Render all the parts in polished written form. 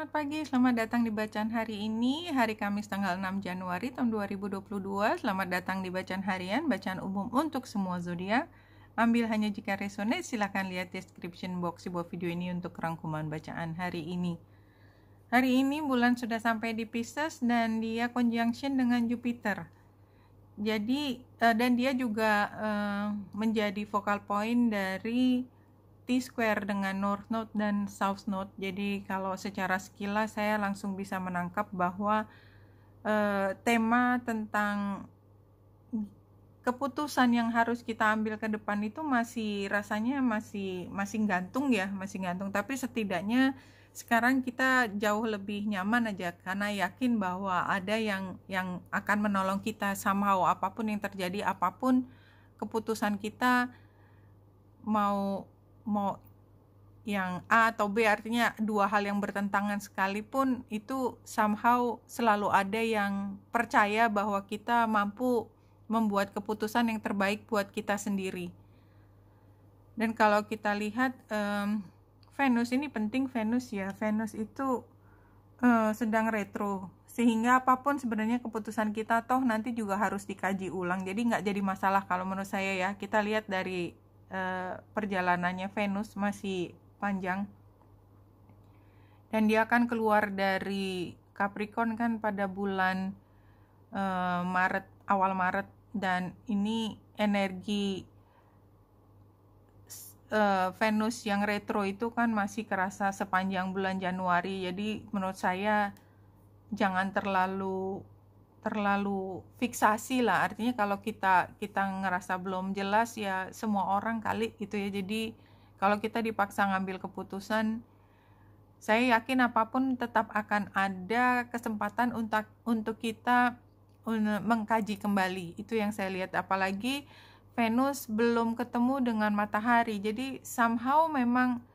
Selamat pagi, selamat datang di bacaan hari ini, hari Kamis tanggal 6 Januari tahun 2022. Selamat datang di bacaan harian, bacaan umum untuk semua zodiak. Ambil hanya jika resonate, silakan lihat description box di bawah video ini untuk rangkuman bacaan hari ini. Hari ini bulan sudah sampai di Pisces dan dia conjunction dengan Jupiter. Jadi dan dia juga menjadi focal point dari T-square dengan North Node dan South Node. Jadi kalau secara sekilas saya langsung bisa menangkap bahwa tema tentang keputusan yang harus kita ambil ke depan itu rasanya masih gantung ya, masih gantung. Tapi setidaknya sekarang kita jauh lebih nyaman aja karena yakin bahwa ada yang akan menolong kita somehow, apapun yang terjadi, apapun keputusan kita, mau yang A atau B, artinya dua hal yang bertentangan sekalipun, itu somehow selalu ada yang percaya bahwa kita mampu membuat keputusan yang terbaik buat kita sendiri. Dan kalau kita lihat Venus ini penting, Venus itu sedang retro, sehingga apapun sebenarnya keputusan kita toh nanti juga harus dikaji ulang, jadi nggak jadi masalah kalau menurut saya ya. Kita lihat dari perjalanannya Venus masih panjang dan dia akan keluar dari Capricorn kan pada bulan awal Maret, dan ini energi Venus yang retro itu kan masih kerasa sepanjang bulan Januari. Jadi menurut saya jangan terlalu fiksasi lah, artinya kalau kita ngerasa belum jelas ya semua orang kali gitu ya. Jadi kalau kita dipaksa ngambil keputusan, saya yakin apapun tetap akan ada kesempatan untuk kita mengkaji kembali. Itu yang saya lihat, apalagi Venus belum ketemu dengan matahari, jadi somehow memang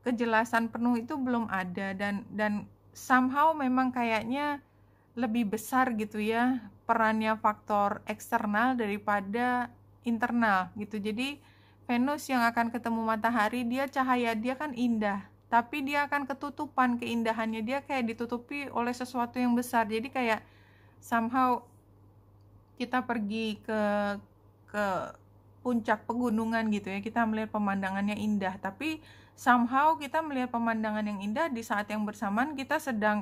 kejelasan penuh itu belum ada, dan somehow memang kayaknya lebih besar gitu ya perannya faktor eksternal daripada internal gitu. Jadi Venus yang akan ketemu matahari, dia cahaya dia kan indah, tapi dia akan ketutupan keindahannya, dia kayak ditutupi oleh sesuatu yang besar. Jadi kayak somehow kita pergi ke puncak pegunungan gitu ya, kita melihat pemandangannya indah, tapi somehow kita melihat pemandangan yang indah di saat yang bersamaan kita sedang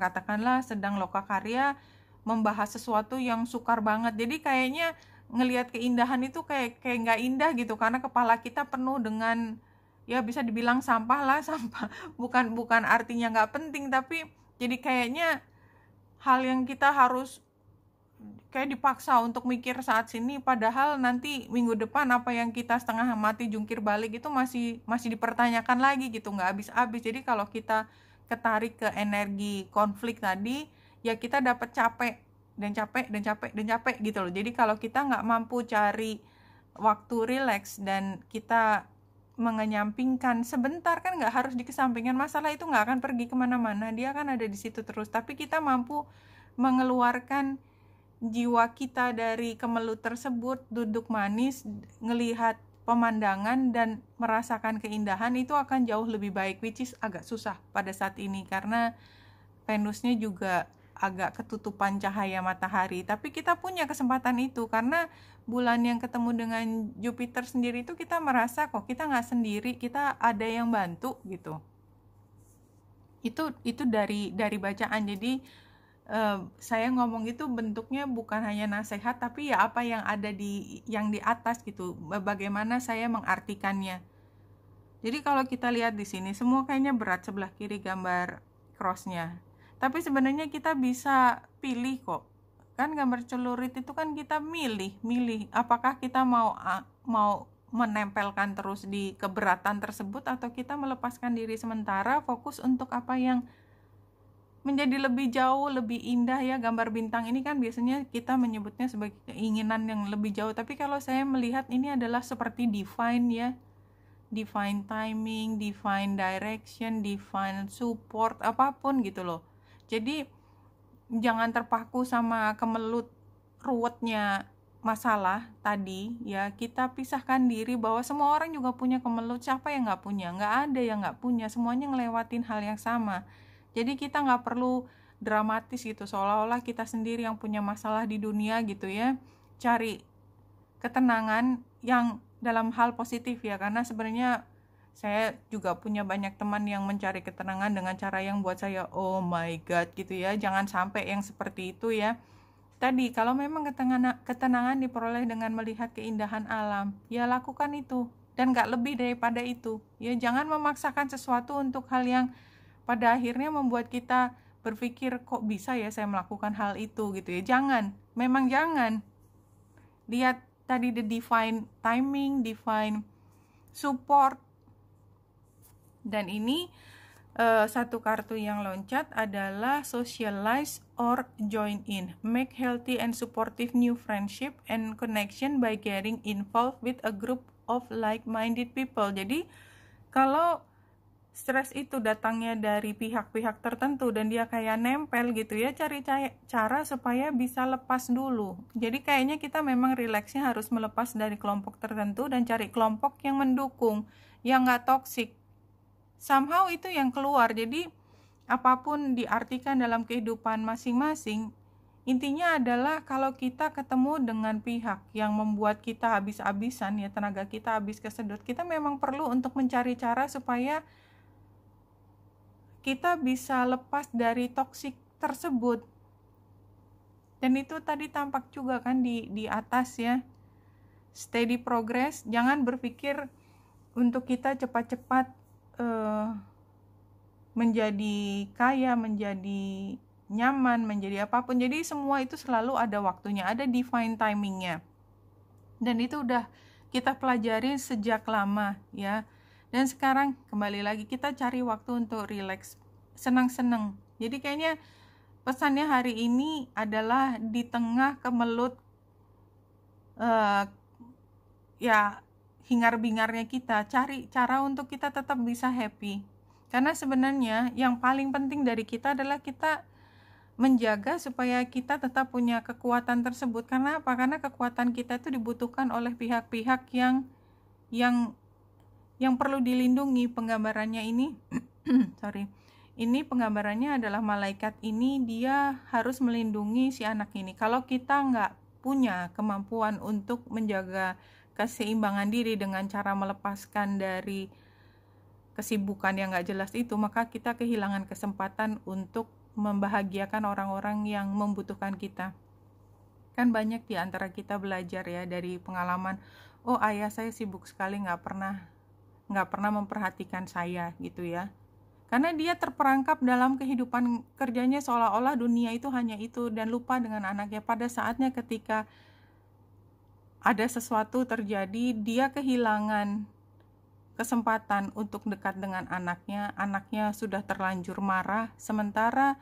lokakarya membahas sesuatu yang sukar banget. Jadi kayaknya ngelihat keindahan itu kayak nggak indah gitu, karena kepala kita penuh dengan, ya bisa dibilang sampah lah, sampah bukan artinya nggak penting, tapi jadi kayaknya hal yang kita harus kayak dipaksa untuk mikir saat sini, padahal nanti minggu depan apa yang kita setengah mati jungkir balik itu masih dipertanyakan lagi gitu, nggak habis-habis. Jadi kalau kita ketarik ke energi konflik tadi, ya kita dapat capek gitu loh. Jadi kalau kita nggak mampu cari waktu relax dan kita mengenyampingkan sebentar, kan nggak harus dikesampingkan, masalah itu nggak akan pergi kemana-mana, dia akan ada di situ terus. Tapi kita mampu mengeluarkan jiwa kita dari kemelut tersebut, duduk manis, ngelihat pemandangan dan merasakan keindahan, itu akan jauh lebih baik, which is agak susah pada saat ini karena Venusnya juga agak ketutupan cahaya matahari. Tapi kita punya kesempatan itu karena bulan yang ketemu dengan Jupiter sendiri itu kita merasa kok kita nggak sendiri, kita ada yang bantu gitu. Itu dari bacaan. Jadi saya ngomong itu bentuknya bukan hanya nasihat, tapi ya apa yang ada yang di atas gitu, bagaimana saya mengartikannya. Jadi kalau kita lihat di sini semua kayaknya berat, sebelah kiri gambar crossnya, tapi sebenarnya kita bisa pilih kok. Kan gambar celurit itu kan kita milih apakah kita mau menempelkan terus di keberatan tersebut, atau kita melepaskan diri sementara, fokus untuk apa yang menjadi lebih jauh, lebih indah ya. Gambar bintang ini kan biasanya kita menyebutnya sebagai keinginan yang lebih jauh, tapi kalau saya melihat ini adalah seperti divine ya, divine timing, divine direction, divine support, apapun gitu loh. Jadi jangan terpaku sama kemelut ruwetnya masalah tadi ya. Kita pisahkan diri bahwa semua orang juga punya kemelut, siapa yang nggak punya? Nggak ada yang nggak punya, semuanya ngelewatin hal yang sama. Jadi kita nggak perlu dramatis gitu, seolah-olah kita sendiri yang punya masalah di dunia gitu ya. Cari ketenangan yang dalam hal positif ya, karena sebenarnya saya juga punya banyak teman yang mencari ketenangan dengan cara yang buat saya oh my god gitu ya. Jangan sampai yang seperti itu ya. Tadi kalau memang ketenangan diperoleh dengan melihat keindahan alam, ya lakukan itu, dan gak lebih daripada itu ya. Jangan memaksakan sesuatu untuk hal yang pada akhirnya membuat kita berpikir kok bisa ya saya melakukan hal itu gitu ya. Jangan, memang jangan. Lihat tadi the divine timing, divine support. Dan ini satu kartu yang loncat adalah socialize or join in, make healthy and supportive new friendship and connection by getting involved with a group of like-minded people. Jadi kalau stres itu datangnya dari pihak-pihak tertentu dan dia kayak nempel gitu ya, cari cara supaya bisa lepas dulu. Jadi kayaknya kita memang rileksnya harus melepas dari kelompok tertentu dan cari kelompok yang mendukung, yang gak toksik. Somehow itu yang keluar. Jadi apapun diartikan dalam kehidupan masing-masing, intinya adalah kalau kita ketemu dengan pihak yang membuat kita habis-habisan ya, tenaga kita habis kesedot, kita memang perlu untuk mencari cara supaya kita bisa lepas dari toksik tersebut. Dan itu tadi tampak juga kan di atas ya, steady progress. Jangan berpikir untuk kita cepat-cepat menjadi kaya, menjadi nyaman, menjadi apapun. Jadi semua itu selalu ada waktunya, ada divine timingnya. Dan itu udah kita pelajari sejak lama ya. Dan sekarang kembali lagi kita cari waktu untuk relax, senang-senang. Jadi kayaknya pesannya hari ini adalah di tengah kemelut ya hingar-bingarnya kita, cari cara untuk kita tetap bisa happy. Karena sebenarnya yang paling penting dari kita adalah kita menjaga supaya kita tetap punya kekuatan tersebut. Karena apa? Karena kekuatan kita itu dibutuhkan oleh pihak-pihak yang perlu dilindungi. Penggambarannya ini ini penggambarannya adalah malaikat ini, dia harus melindungi si anak ini. Kalau kita nggak punya kemampuan untuk menjaga keseimbangan diri dengan cara melepaskan dari kesibukan yang gak jelas itu, maka kita kehilangan kesempatan untuk membahagiakan orang-orang yang membutuhkan kita. Kan banyak di antara kita belajar ya dari pengalaman, oh ayah saya sibuk sekali, gak pernah memperhatikan saya gitu ya. Karena dia terperangkap dalam kehidupan kerjanya seolah-olah dunia itu hanya itu dan lupa dengan anaknya. Pada saatnya ketika ada sesuatu terjadi, dia kehilangan kesempatan untuk dekat dengan anaknya sudah terlanjur marah, sementara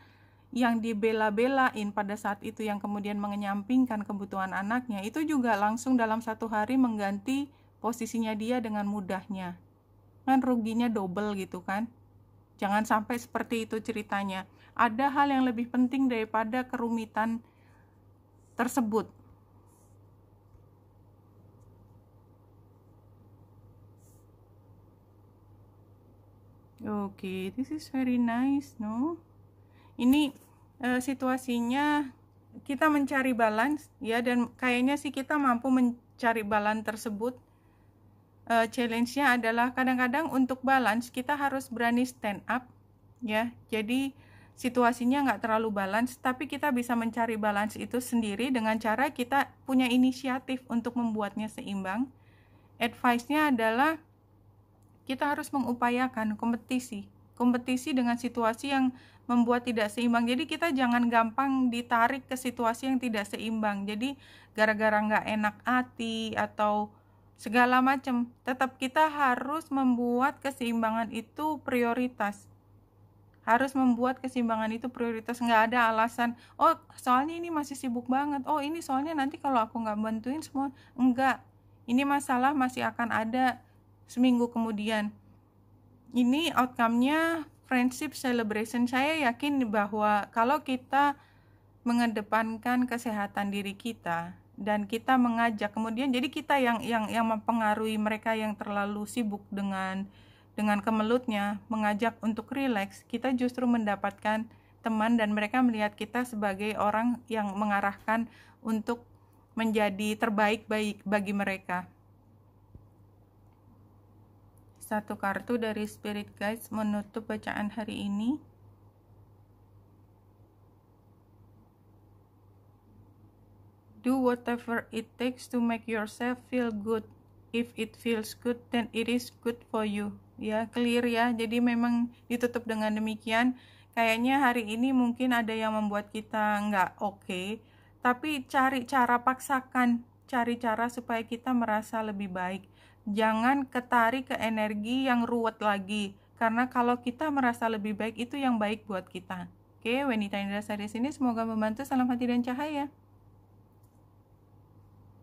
yang dibela-belain pada saat itu yang kemudian mengenyampingkan kebutuhan anaknya, itu juga langsung dalam satu hari mengganti posisinya dia dengan mudahnya. Kan ruginya double gitu kan. Jangan sampai seperti itu ceritanya. Ada hal yang lebih penting daripada kerumitan tersebut. Oke, this is very nice, no? Ini situasinya kita mencari balance ya, dan kayaknya sih kita mampu mencari balance tersebut. Challenge-nya adalah kadang-kadang untuk balance kita harus berani stand up ya. Jadi situasinya nggak terlalu balance, tapi kita bisa mencari balance itu sendiri dengan cara kita punya inisiatif untuk membuatnya seimbang. Advice-nya adalah kita harus mengupayakan kompetisi dengan situasi yang membuat tidak seimbang. Jadi kita jangan gampang ditarik ke situasi yang tidak seimbang. Jadi gara-gara nggak enak hati atau segala macam, tetap kita harus membuat keseimbangan itu prioritas. Harus membuat keseimbangan itu prioritas. Nggak ada alasan, oh soalnya ini masih sibuk banget, oh ini soalnya nanti kalau aku nggak bantuin semua. Enggak, ini masalah masih akan ada seminggu kemudian. Ini outcome-nya friendship celebration. Saya yakin bahwa kalau kita mengedepankan kesehatan diri kita dan kita mengajak kemudian, jadi kita yang mempengaruhi mereka yang terlalu sibuk dengan dengan kemelutnya mengajak untuk rileks, kita justru mendapatkan teman dan mereka melihat kita sebagai orang yang mengarahkan untuk menjadi terbaik bagi mereka. Satu kartu dari Spirit Guides menutup bacaan hari ini. Do whatever it takes to make yourself feel good. If it feels good, then it is good for you. Ya, clear ya. Jadi memang ditutup dengan demikian. Kayaknya hari ini mungkin ada yang membuat kita nggak oke, tapi cari cara, paksakan. Cari cara supaya kita merasa lebih baik. Jangan ketarik ke energi yang ruwet lagi. Karena kalau kita merasa lebih baik, itu yang baik buat kita. Oke, Wanita Indra Sari sini semoga membantu. Salam hati dan cahaya.